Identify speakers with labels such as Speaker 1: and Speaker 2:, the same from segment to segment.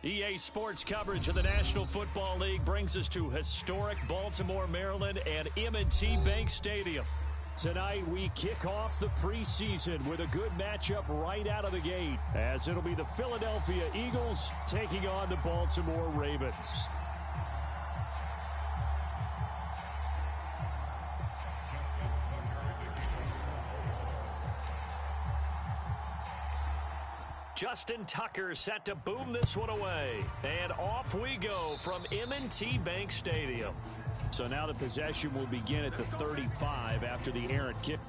Speaker 1: EA Sports coverage of the National Football League brings us to historic Baltimore, Maryland, and M&T Bank Stadium. Tonight, we kick off the preseason with a good matchup right out of the gate, as it'll be the Philadelphia Eagles taking on the Baltimore Ravens. Justin Tucker set to boom this one away. And off we go from M&T Bank Stadium. So now the possession will begin at the 35 after the errant kick.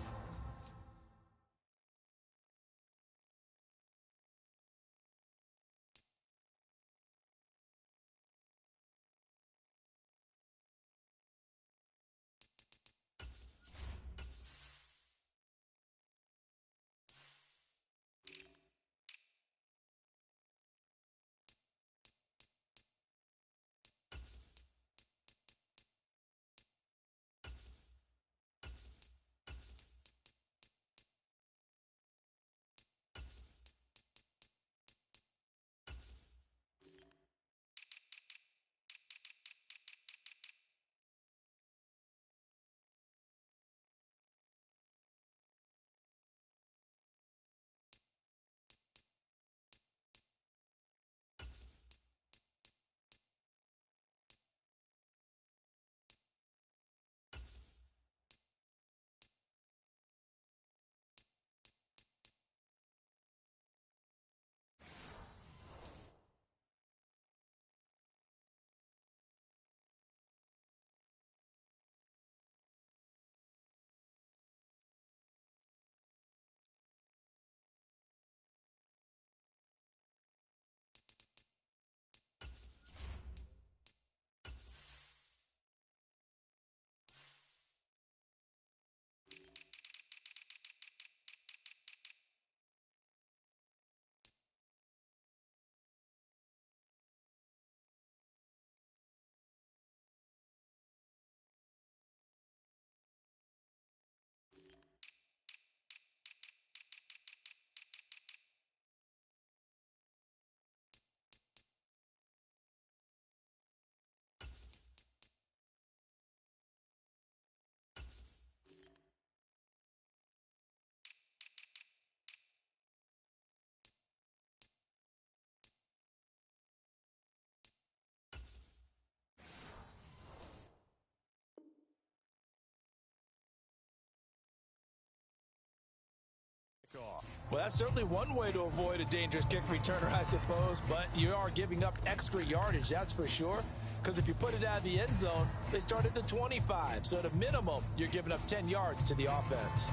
Speaker 2: Well, that's certainly one way to avoid a dangerous kick returner, I suppose, but you are giving up extra yardage, that's for sure, because if you put it out of the end zone, they start at the 25, so at a minimum, you're giving up 10 yards to the offense.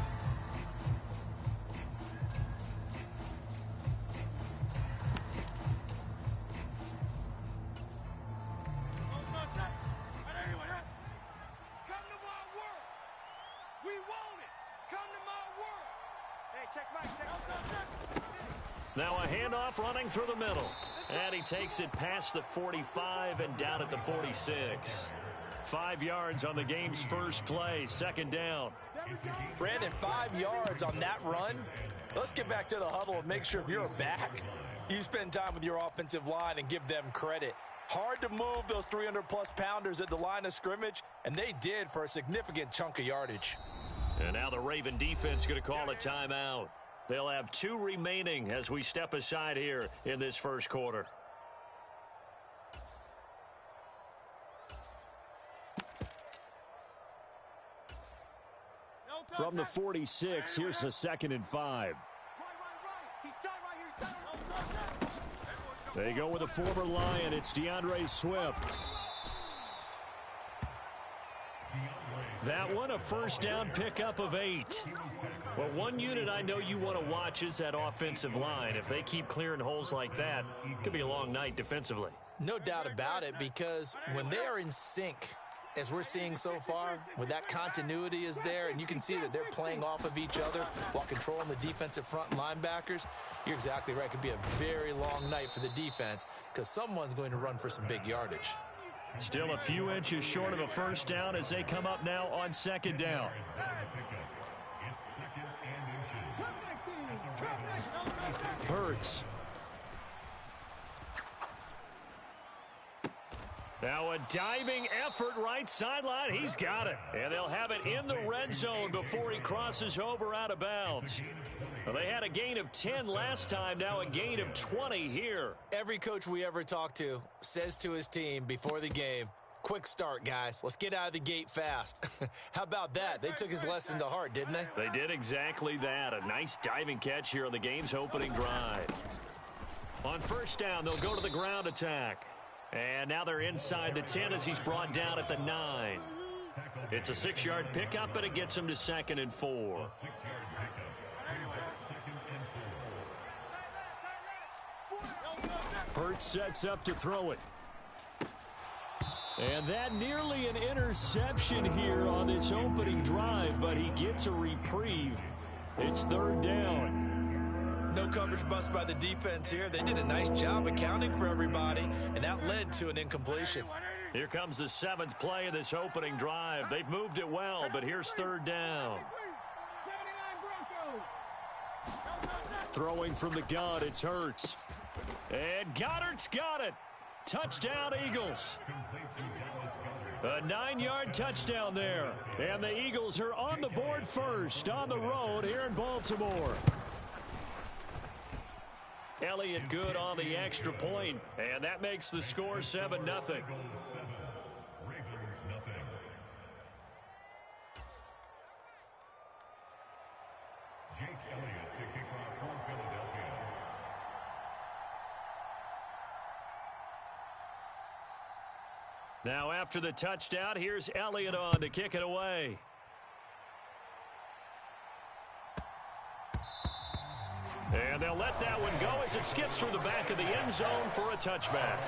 Speaker 1: Now a handoff running through the middle. And he takes it past the 45 and down at the 46. 5 yards on the game's first play, second down.
Speaker 2: Brandon, 5 yards on that run. Let's get back to the huddle and make sure if you're a back, you spend time with your offensive line and give them credit. Hard to move those 300-plus pounders at the line of scrimmage, and they did for a significant chunk of yardage.
Speaker 1: And now the Raven defense going to call a timeout. They'll have 2 remaining as we step aside here in this first quarter. From the 46, here's the 2nd and 5. They go with a former Lion. It's DeAndre Swift. That one, a first down pickup of 8. Well, one unit I know you want to watch is that offensive line. If they keep clearing holes like that, it could be a long night defensively.
Speaker 2: No doubt about it, because when they are in sync, as we're seeing so far, when that continuity is there, and you can see that they're playing off of each other while controlling the defensive front linebackers, you're exactly right. It could be a very long night for the defense because someone's going to run for some big yardage.
Speaker 1: Still a few inches short of a first down as they come up now on 2nd down. Hurts. Now a diving effort right sideline. He's got it. And they'll have it in the red zone before he crosses over out of bounds. Well, they had a gain of 10 last time, now a gain of 20 here.
Speaker 2: Every coach we ever talk to says to his team before the game, quick start, guys. Let's get out of the gate fast. How about that? They took his lesson to heart, didn't they?
Speaker 1: They did exactly that. A nice diving catch here on the game's opening drive. On first down, they'll go to the ground attack. And now they're inside the 10 as he's brought down at the 9. It's a 6-yard pickup, and it gets him to 2nd and 4. Hurts sets up to throw it. And that nearly an interception here on this opening drive, but he gets a reprieve. It's 3rd down.
Speaker 2: No coverage bust by the defense here. They did a nice job accounting for everybody, and that led to an incompletion.
Speaker 1: Here comes the 7th play of this opening drive. They've moved it well, but here's 3rd down. Throwing from the gun, it's Hurts. And Goddard's got it. Touchdown, Eagles. A 9-yard touchdown there. And the Eagles are on the board first on the road here in Baltimore. Elliott good on the extra point, and that makes the score 7-0. Now after the touchdown, here's Elliott on to kick it away. And they'll let that one go as it skips through the back of the end zone for a touchback.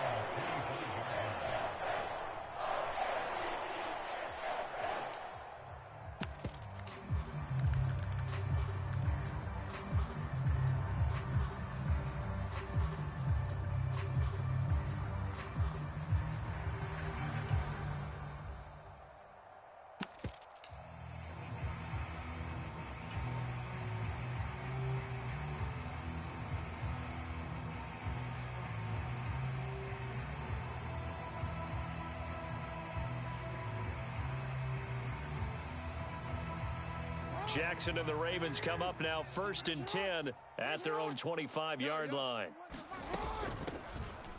Speaker 1: Jackson and the Ravens come up now 1st and 10 at their own 25-yard line.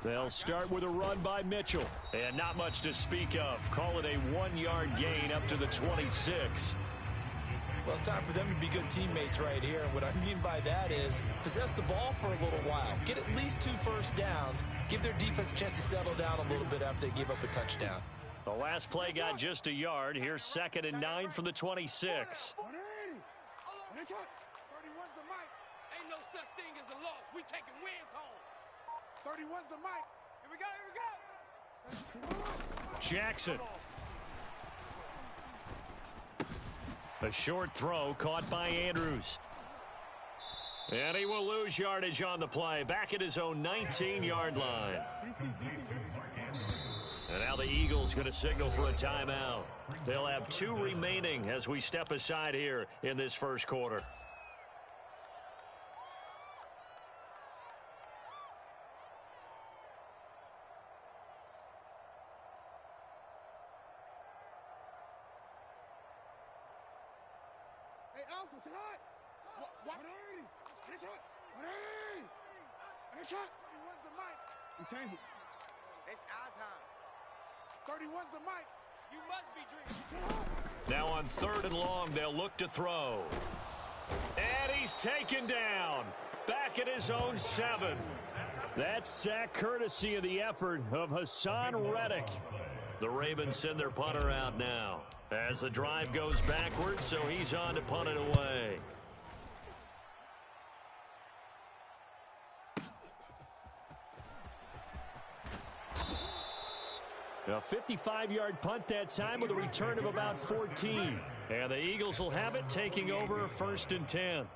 Speaker 1: They'll start with a run by Mitchell. And not much to speak of. Call it a 1-yard gain up to the 26.
Speaker 2: Well, it's time for them to be good teammates right here. And what I mean by that is possess the ball for a little while. Get at least 2 first downs. Give their defense a chance to settle down a little bit after they give up a touchdown.
Speaker 1: The last play got just a yard. Here's 2nd and 9 from the 26.
Speaker 3: 31's the mic. Ain't no such thing as a loss. We taking wins home. 31's the mic. Here we go.
Speaker 1: Jackson. A short throw caught by Andrews. And he will lose yardage on the play. Back at his own 19-yard line. And now the Eagles going to signal for a timeout. They'll have 2 remaining as we step aside here in this first quarter.
Speaker 3: Hey, Alpha, sit hot. What? Finish it. Finish it. 31's the mic. We change it. It's our time. 31's the mic. You must be drinking.
Speaker 1: Now on 3rd and long, they'll look to throw. And he's taken down. Back at his own 7. That sack courtesy of the effort of Hassan Reddick. The Ravens send their punter out now as the drive goes backwards, so he's on to punt it away. A 55-yard punt that time with a return of about 14. And the Eagles will have it, taking over 1st and 10.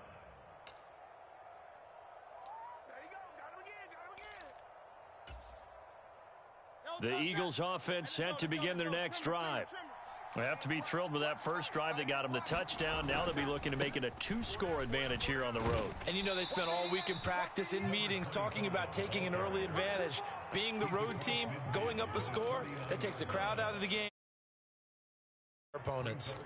Speaker 1: The Eagles offense set to begin their next drive. They have to be thrilled with that first drive that got them the touchdown. Now they'll be looking to make it a 2-score advantage here on the road.
Speaker 2: And you know they spent all week in practice, in meetings, talking about taking an early advantage. Being the road team, going up a score, that takes the crowd out of the game. Opponents.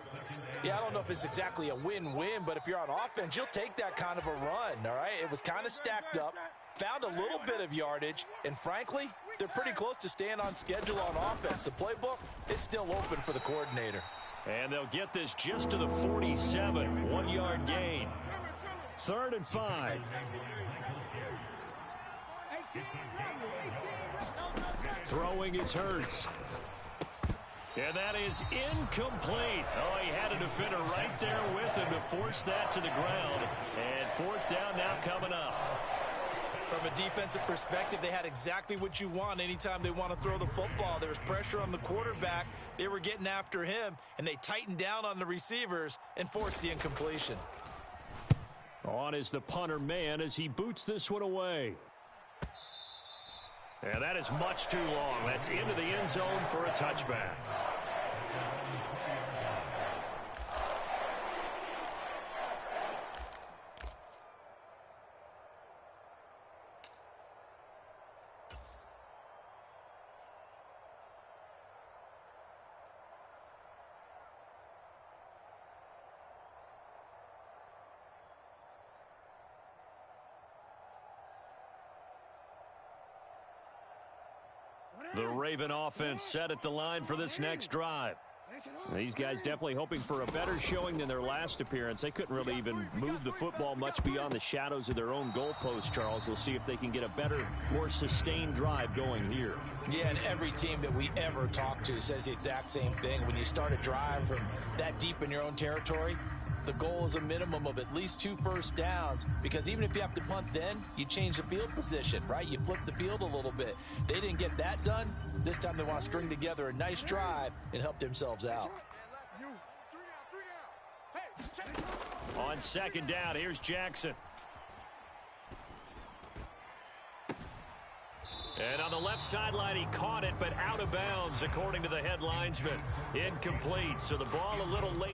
Speaker 2: Yeah, I don't know if it's exactly a win-win, but if you're on offense, you'll take that kind of a run, all right? It was kind of stacked up, found a little bit of yardage, and frankly, they're pretty close to staying on schedule on offense. The playbook is still open for the coordinator.
Speaker 1: And they'll get this just to the 47, 1-yard gain. 3rd and 5. Throwing is Hurts. And that is incomplete. Oh, he had a defender right there with him to force that to the ground. And 4th down now coming up.
Speaker 2: From a defensive perspective, they had exactly what you want anytime they want to throw the football. There was pressure on the quarterback. They were getting after him, and they tightened down on the receivers and forced the incompletion.
Speaker 1: On is the punter man as he boots this one away. And that is much too long. That's into the end zone for a touchback. The Raven offense set at the line for this next drive. These guys definitely hoping for a better showing than their last appearance. They couldn't really even move the football much beyond the shadows of their own goalpost, Charles. We'll see if they can get a better, more sustained drive going here.
Speaker 2: Yeah, and every team that we ever talk to says the exact same thing. When you start a drive from that deep in your own territory, the goal is a minimum of at least 2 first downs, because even if you have to punt then, you change the field position, right? You flip the field a little bit. They didn't get that done. This time they want to string together a nice drive and help themselves out.
Speaker 1: On 2nd down, here's Jackson. And on the left sideline, he caught it, but out of bounds, according to the head linesman. Incomplete, so the ball a little late.